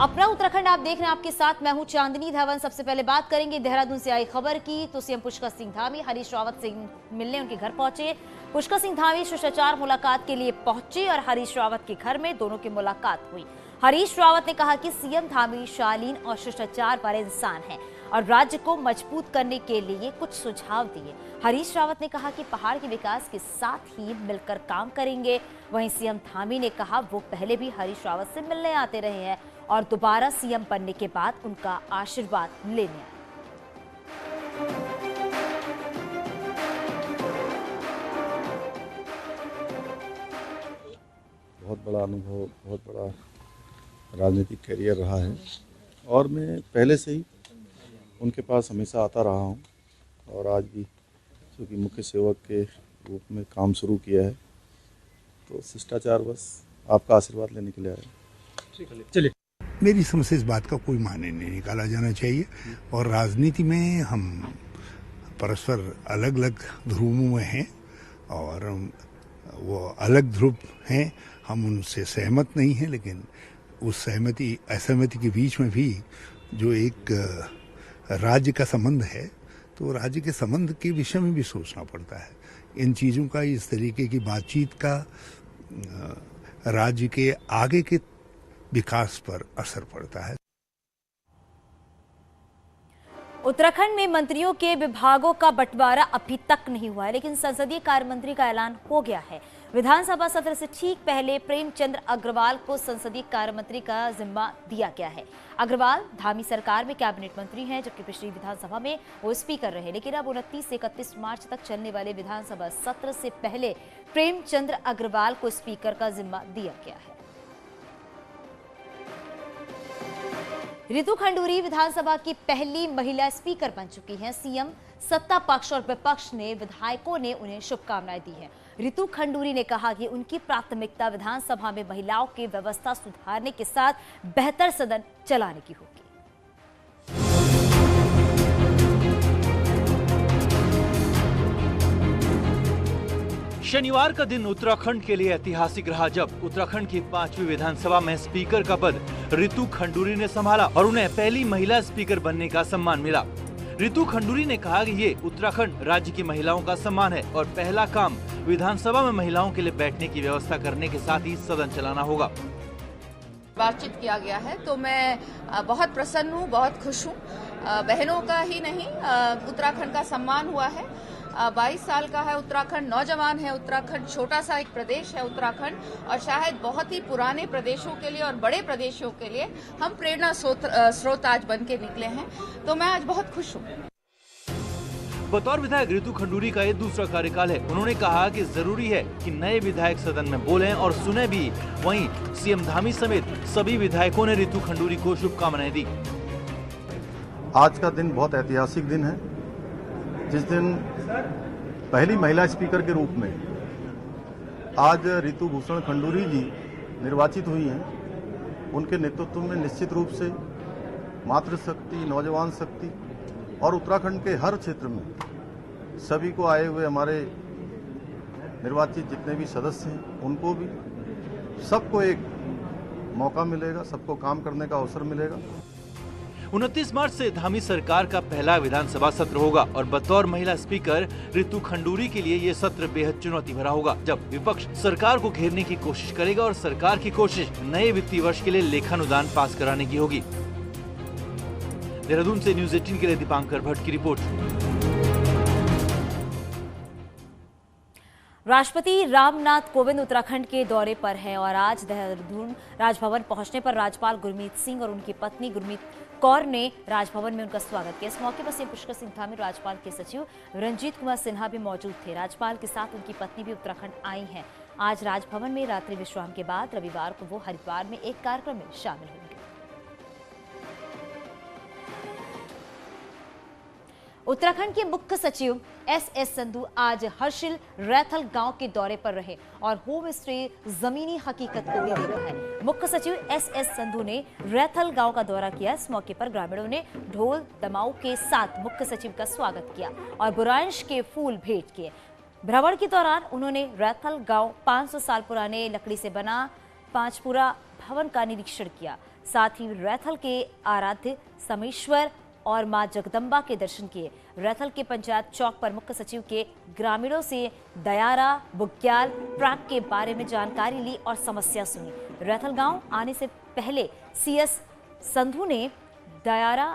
अपना उत्तराखंड आप देख रहे हैं, आपके साथ मैं हूं चांदनी धवन। सबसे पहले बात करेंगे देहरादून से आई खबर की। तो सीएम पुष्कर सिंह धामी हरीश रावत से मिलने उनके घर पहुंचे। पुष्कर सिंह धामी शिष्टाचार मुलाकात के लिए पहुंचे और हरीश रावत के घर में दोनों की मुलाकात हुई। हरीश रावत ने कहा कि सीएम धामी शालीन और शिष्टाचार वाले इंसान हैं और राज्य को मजबूत करने के लिए कुछ सुझाव दिए। हरीश रावत ने कहा कि पहाड़ के विकास के साथ ही मिलकर काम करेंगे। वहीं सीएम धामी ने कहा वो पहले भी हरीश रावत से मिलने आते रहे हैं और दोबारा सीएम बनने के बाद उनका आशीर्वाद लेने आए। बहुत बड़ा अनुभव, बहुत बड़ा राजनीतिक करियर रहा है और मैं पहले से ही उनके पास हमेशा आता रहा हूं और आज भी क्योंकि मुख्य सेवक के रूप में काम शुरू किया है तो शिष्टाचार बस आपका आशीर्वाद लेने के लिए आया। चलिए, मेरी समझ से इस बात का कोई मायने नहीं निकाला जाना चाहिए और राजनीति में हम परस्पर अलग अलग ध्रुवों में हैं और वो अलग ध्रुव हैं, हम उनसे सहमत नहीं हैं, लेकिन उस सहमति असहमति के बीच में भी जो एक राज्य का संबंध है तो राज्य के संबंध के विषय में भी सोचना पड़ता है। इन चीज़ों का, इस तरीके की बातचीत का राज्य के आगे के विकास पर असर पड़ता है। उत्तराखंड में मंत्रियों के विभागों का बंटवारा अभी तक नहीं हुआ है, लेकिन संसदीय कार्य मंत्री का ऐलान हो गया है। विधानसभा सत्र से ठीक पहले प्रेमचंद अग्रवाल को संसदीय कार्य मंत्री का जिम्मा दिया गया है। अग्रवाल धामी सरकार में कैबिनेट मंत्री हैं, जबकि पिछली विधानसभा में वो स्पीकर रहे। लेकिन अब 29 से 31 मार्च तक चलने वाले विधानसभा सत्र से पहले प्रेमचंद अग्रवाल को स्पीकर का जिम्मा दिया गया है। रितु खंडूरी विधानसभा की पहली महिला स्पीकर बन चुकी हैं। सीएम, सत्ता पक्ष और विपक्ष ने विधायकों ने उन्हें शुभकामनाएं दी हैं। रितु खंडूरी ने कहा कि उनकी प्राथमिकता विधानसभा में महिलाओं की व्यवस्था सुधारने के साथ बेहतर सदन चलाने की होगी। शनिवार का दिन उत्तराखंड के लिए ऐतिहासिक रहा जब उत्तराखंड की 5वीं विधानसभा में स्पीकर का पद रितु खंडूरी ने संभाला और उन्हें पहली महिला स्पीकर बनने का सम्मान मिला। रितु खंडूरी ने कहा कि ये उत्तराखंड राज्य की महिलाओं का सम्मान है और पहला काम विधानसभा में महिलाओं के लिए बैठने की व्यवस्था करने के साथ ही सदन चलाना होगा। बातचीत किया गया है तो मैं बहुत प्रसन्न हूँ, बहुत खुश हूँ। बहनों का ही नहीं, उत्तराखंड का सम्मान हुआ है। 22 साल का है उत्तराखंड, नौजवान है उत्तराखंड, छोटा सा एक प्रदेश है उत्तराखंड और शायद बहुत ही पुराने प्रदेशों के लिए और बड़े प्रदेशों के लिए हम प्रेरणा स्रोत आज बन के निकले हैं, तो मैं आज बहुत खुश हूँ। बतौर विधायक रितु खंडूरी का ये दूसरा कार्यकाल है। उन्होंने कहा कि जरूरी है कि नए विधायक सदन में बोलें और सुने भी। वहीं सीएम धामी समेत सभी विधायकों ने रितु खंडूरी को शुभकामनाएं दी। आज का दिन बहुत ऐतिहासिक दिन है, जिस दिन पहली महिला स्पीकर के रूप में आज रितु भूषण खंडूरी जी निर्वाचित हुई हैं। उनके नेतृत्व में निश्चित रूप से मातृशक्ति, नौजवान शक्ति और उत्तराखंड के हर क्षेत्र में सभी को आए हुए हमारे निर्वाचित जितने भी सदस्य हैं उनको भी सबको एक मौका मिलेगा, सबको काम करने का अवसर मिलेगा। 29 मार्च से धामी सरकार का पहला विधानसभा सत्र होगा और बतौर महिला स्पीकर रितु खंडूरी के लिए ये सत्र बेहद चुनौती भरा होगा, जब विपक्ष सरकार को घेरने की कोशिश करेगा और सरकार की कोशिश नए वित्तीय वर्ष के लिए लेखानुदान पास कराने की होगी। देहरादून से न्यूज़ 18 के लिए दीपांकर भट्ट की रिपोर्ट। राष्ट्रपति रामनाथ कोविंद उत्तराखंड के दौरे पर हैं और आज देहरादून राजभवन पहुंचने पर राज्यपाल गुरमीत सिंह और उनकी पत्नी गुरमीत कौर ने राजभवन में उनका स्वागत किया। इस मौके पर सीएम पुष्कर सिंह धामी, राज्यपाल के सचिव रंजीत कुमार सिन्हा भी मौजूद थे। राज्यपाल के साथ उनकी पत्नी भी उत्तराखंड आई हैं। आज राजभवन में रात्रि विश्राम के बाद रविवार को वो हरिद्वार में एक कार्यक्रम में शामिल होंगे। उत्तराखंड के मुख्य सचिव एस संधू आज हर्षिल रैथल गांव के दौरे पर रहे और होम स्टे जमीनी हकीकत को भी देखा है। मुख्य सचिव एस संधू ने रैथल गांव का दौरा किया। इस मौके पर ग्रामीणों ने ढोल दमाऊ के साथ मुख्य सचिव का स्वागत किया और बुरांश के फूल भेंट किए। भ्रमण के दौरान उन्होंने रैथल गांव 500 साल पुराने लकड़ी से बना पांचपुरा भवन का निरीक्षण किया। साथ ही रैथल के आराध्य समेश्वर और मां जगदम्बा के दर्शन किए। रैथल के पंचायत चौक पर मुख्य सचिव के ग्रामीणों से दयारा बुग्याल ट्रैक के बारे में जानकारी ली और समस्या सुनी। रैथल गांव आने से पहले सीएस संधू ने दयारा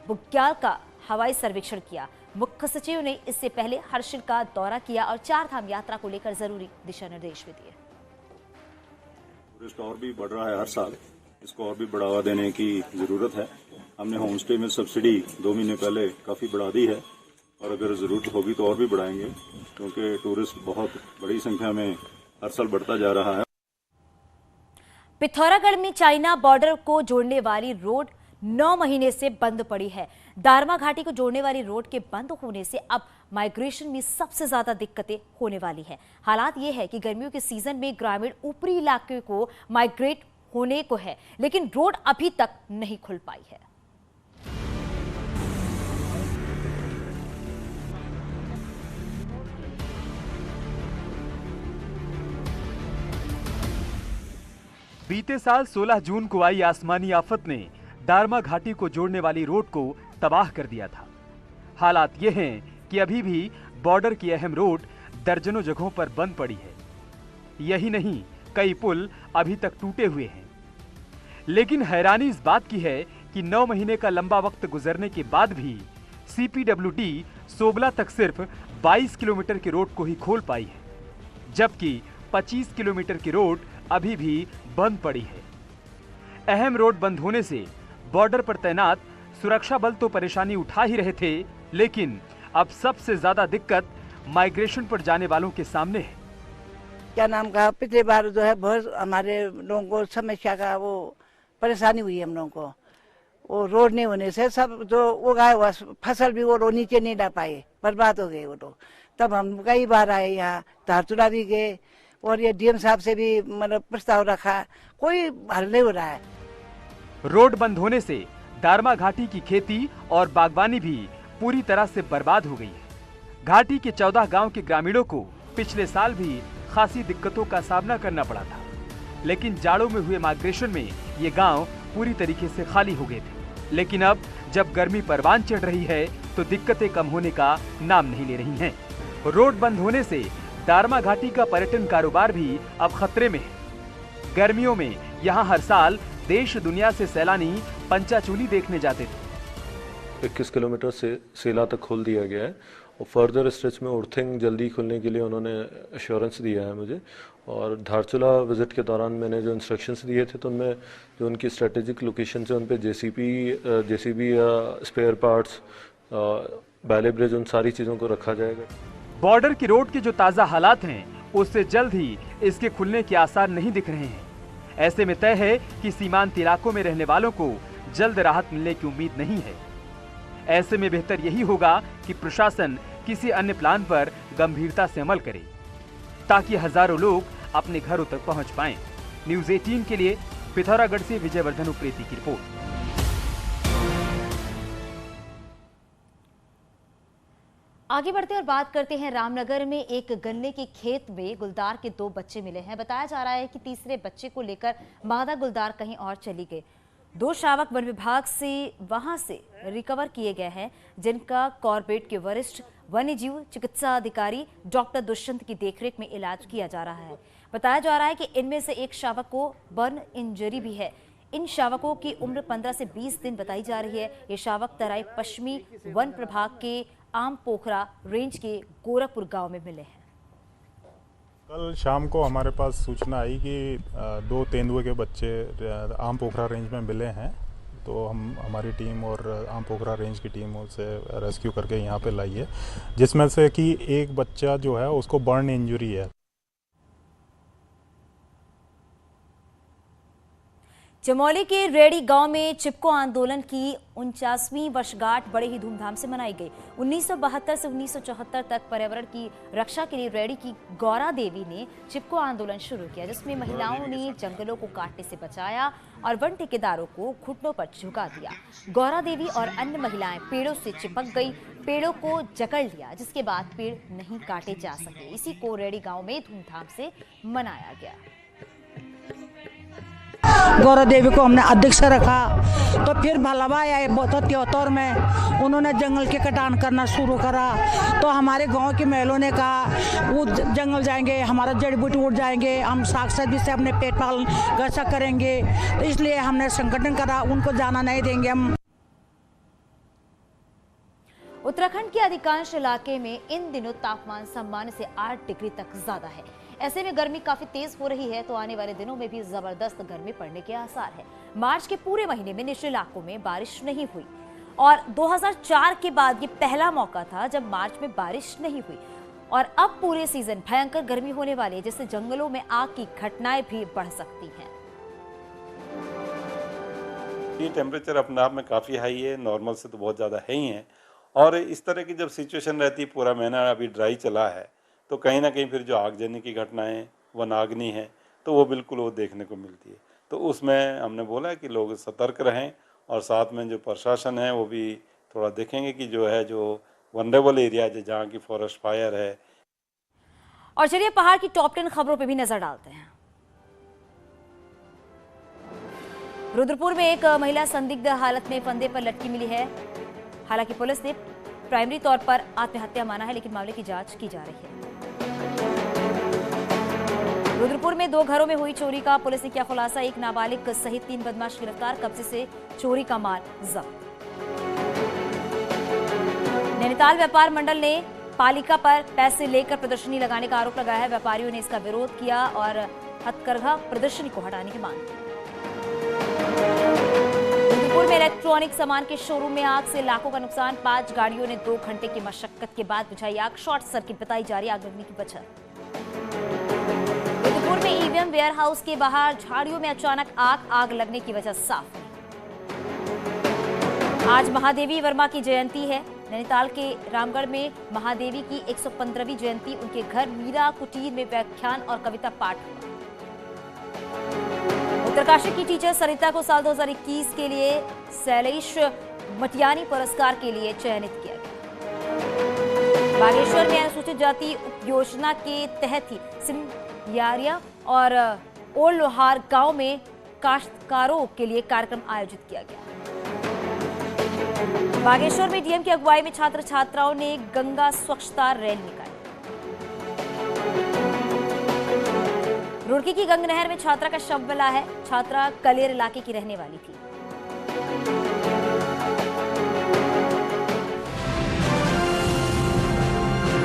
बुग्याल का हवाई सर्वेक्षण किया। मुख्य सचिव ने इससे पहले हर्षिल का दौरा किया और चार धाम यात्रा को लेकर जरूरी दिशा निर्देश भी दिए। टूरिस्ट और भी बढ़ रहा है हर साल, इसको और भी बढ़ावा देने की जरूरत है। हमने होम स्टे में सब्सिडी 2 महीने पहले काफी बढ़ा दी है और अगर जरूरत होगी तो और भी बढ़ाएंगे, क्योंकि टूरिस्ट बहुत बड़ी संख्या में हर साल बढ़ता जा रहा है। पिथौरागढ़ में चाइना बॉर्डर को जोड़ने वाली रोड 9 महीने से बंद पड़ी है। दारमा घाटी को जोड़ने वाली रोड के बंद होने से अब माइग्रेशन में सबसे ज्यादा दिक्कतें होने वाली है। हालात ये है कि गर्मियों के सीजन में ग्रामीण ऊपरी इलाके को माइग्रेट होने को है, लेकिन रोड अभी तक नहीं खुल पाई है। बीते साल 16 जून को आई आसमानी आफत ने दारमा घाटी को जोड़ने वाली रोड को तबाह कर दिया था। हालात ये हैं कि अभी भी बॉर्डर की अहम रोड दर्जनों जगहों पर बंद पड़ी है। यही नहीं, कई पुल अभी तक टूटे हुए हैं। लेकिन हैरानी इस बात की है कि 9 महीने का लंबा वक्त गुजरने के बाद भी सीपीडब्ल्यूडी सोबला तक सिर्फ 22 किलोमीटर की रोड को ही खोल पाई है, जबकि 25 किलोमीटर की रोड अभी भी बंद पड़ी है। अहम रोड बंद होने से बॉर्डर पर तैनात सुरक्षा बल तो परेशानी उठा ही रहे थे, लेकिन अब सबसे ज्यादा दिक्कत माइग्रेशन पर जाने वालों के सामने है। क्या नाम का पिछले बार जो है बहुत हमारे लोगों को समस्या का वो परेशानी हुई हम लोगों को। वो रोड नहीं होने से सब जो उगाया हुआ फसल भी वो नीचे नहीं ला पाए, बर्बाद हो गए वो लोग। तब हम कई बार आए यहाँ, धारचूला भी गए और ये डीएम साहब से भी मतलब प्रस्ताव रखा, कोई हल नहीं हो रहा है। रोड बंद होने से दारमा घाटी की खेती और बागवानी भी पूरी तरह से बर्बाद हो गई है। घाटी के 14 गांव के ग्रामीणों को पिछले साल भी खासी दिक्कतों का सामना करना पड़ा था, लेकिन जाड़ों में हुए माइग्रेशन में ये गांव पूरी तरीके से खाली हो गए थे। लेकिन अब जब गर्मी परवान चढ़ रही है तो दिक्कतें कम होने का नाम नहीं ले रही हैं। रोड बंद होने से दारमा घाटी का पर्यटन कारोबार भी अब खतरे में है। गर्मियों में यहाँ हर साल देश दुनिया से सैलानी पंचाचूली देखने जाते थे। 21 किलोमीटर से सेला तक खोल दिया गया है और फर्दर स्ट्रेच में उर्थिंग जल्दी खुलने के लिए उन्होंने एश्योरेंस दिया है मुझे। और धारचूला विजिट के दौरान मैंने जो इंस्ट्रक्शंस दिए थे तो उनमें जो उनकी स्ट्रेटेजिक लोकेशन है उन पे JCB spare parts, Bailey bridge, उन सारी चीज़ों को रखा जाएगा। बॉर्डर की रोड के जो ताज़ा हालात हैं उससे जल्द ही इसके खुलने के आसार नहीं दिख रहे हैं। ऐसे में तय है कि सीमांत इलाकों में रहने वालों को जल्द राहत मिलने की उम्मीद नहीं है। ऐसे में बेहतर यही होगा कि प्रशासन किसी अन्य प्लान पर गंभीरता से अमल करे, ताकि हजारों लोग अपने घरों तक पहुंच पाएं। न्यूज़ 18 के लिए पिथौरागढ़ से विजयवर्धन उप्रेती की रिपोर्ट। आगे बढ़ते और बात करते हैं रामनगर में एक गन्ने के खेत में गुलदार के 2 बच्चे मिले हैं। बताया जा रहा है कि तीसरे बच्चे को लेकर मादा गुलदार कहीं और चली गई। 2 शावक वन विभाग से वहां से रिकवर किए गए हैं, जिनका कॉर्बेट के वरिष्ठ वन्यजीव चिकित्सा अधिकारी डॉक्टर दुष्यंत की देखरेख में इलाज किया जा रहा है। बताया जा रहा है कि इनमें से एक शावक को बर्न इंजरी भी है। इन शावकों की उम्र 15 से 20 दिन बताई जा रही है। ये शावक तराई पश्चिमी वन प्रभाग के आम पोखरा रेंज के गोरखपुर गांव में मिले हैं। कल शाम को हमारे पास सूचना आई कि 2 तेंदुए के बच्चे आम पोखरा रेंज में मिले हैं, तो हमारी टीम और आम पोखरा रेंज की टीम उसे रेस्क्यू करके यहाँ पे लाई है, जिसमें से कि एक बच्चा जो है उसको बर्न इंजरी है। चमोली के रेडी गांव में चिपको आंदोलन की 49वीं वर्षगांठ बड़े ही धूमधाम से मनाई गई। 1972 से 1974 तक पर्यावरण की रक्षा के लिए रेडी की गौरा देवी ने चिपको आंदोलन शुरू किया, जिसमें महिलाओं ने जंगलों को काटने से बचाया और वन ठेकेदारों को घुटनों पर झुका दिया। गौरा देवी और अन्य महिलाएं पेड़ों से चिपक गई, पेड़ों को जकड़ लिया, जिसके बाद पेड़ नहीं काटे जा सके। इसी को रेडी गांव में धूमधाम से मनाया गया। गौरव देवी को हमने अध्यक्ष रखा। तो फिर भलाबाई आए 72 में, उन्होंने जंगल की कटान करना शुरू करा। तो हमारे गांव के महिलाओं ने कहा वो जंगल जाएंगे, हमारा जड़ी बूटी उड़ जाएंगे, हम साग सब्जी से अपने पेट पालन कैसा करेंगे। तो इसलिए हमने संगठन करा, उनको जाना नहीं देंगे हम। उत्तराखंड के अधिकांश इलाके में इन दिनों तापमान सामान्य से 8 डिग्री तक ज्यादा है। ऐसे में गर्मी काफी तेज हो रही है, तो आने वाले दिनों में भी जबरदस्त गर्मी पड़ने के आसार है। मार्च के पूरे महीने में निचले इलाकों में बारिश नहीं हुई और 2004 के बाद ये पहला मौका था जब मार्च में बारिश नहीं हुई। और अब पूरे सीजन भयंकर गर्मी होने वाली है, जिससे जंगलों में आग की घटनाएं भी बढ़ सकती हैं। ये टेम्परेचर अपने आप में काफ़ी हाई है, नॉर्मल से तो बहुत ज़्यादा है ही है। और इस तरह की जब सिचुएशन रहती है, पूरा महीना अभी ड्राई चला है, तो कहीं ना कहीं फिर जो आगजनी की घटनाएं, वनाग्नि है, तो वो बिल्कुल वो देखने को मिलती है। तो उसमें हमने बोला है कि लोग सतर्क रहें और साथ में जो प्रशासन है वो भी थोड़ा देखेंगे कि जो है जो वनरेबल एरिया है जहाँ की फॉरेस्ट फायर है। और चलिए पहाड़ की टॉप 10 खबरों पे भी नजर डालते हैं। रुद्रपुर में एक महिला संदिग्ध हालत में फंदे पर लटकी मिली है। हालांकि पुलिस ने प्राइमरी तौर पर आत्महत्या माना है, लेकिन मामले की जांच की जा रही है। रुद्रपुर में 2 घरों में हुई चोरी का पुलिस ने किया खुलासा। एक नाबालिग सहित 3 बदमाश गिरफ्तार, कब्जे से चोरी का माल जब्त। नैनीताल व्यापार मंडल ने पालिका पर पैसे लेकर प्रदर्शनी लगाने का आरोप लगाया है। व्यापारियों ने इसका विरोध किया और हथकरघा प्रदर्शनी को हटाने की मांग की। रुद्रपुर में इलेक्ट्रॉनिक सामान के शोरूम में आग से लाखों का नुकसान। 5 गाड़ियों ने 2 घंटे की मशक्कत के बाद बुझाई आग। शॉर्ट सर्किट बताई जा रही आग लगने की वजह। रुद्रपुर में ईवीएम वेयरहाउस के बाहर झाड़ियों में अचानक आग लगने की वजह साफ नहीं। आज महादेवी वर्मा की जयंती है। नैनीताल के रामगढ़ में महादेवी की 115वीं जयंती। उनके घर मीरा कुटीर में व्याख्यान और कविता पाठ हुआ। उत्तरकाशी की टीचर सरिता को साल 2021 के लिए शैलेश मटियानी पुरस्कार के लिए चयनित किया गया। बागेश्वर में अनुसूचित जाति उपयोजना के तहत ही सिमयारिया और ओल्ड लोहार गांव में काश्तकारों के लिए कार्यक्रम आयोजित किया गया। बागेश्वर में डीएम की अगुवाई में छात्र छात्राओं ने गंगा स्वच्छता रैली निकाली। रुड़की की गंग नहर में छात्रा का शव मिला है। छात्रा कलेर इलाके की रहने वाली थी।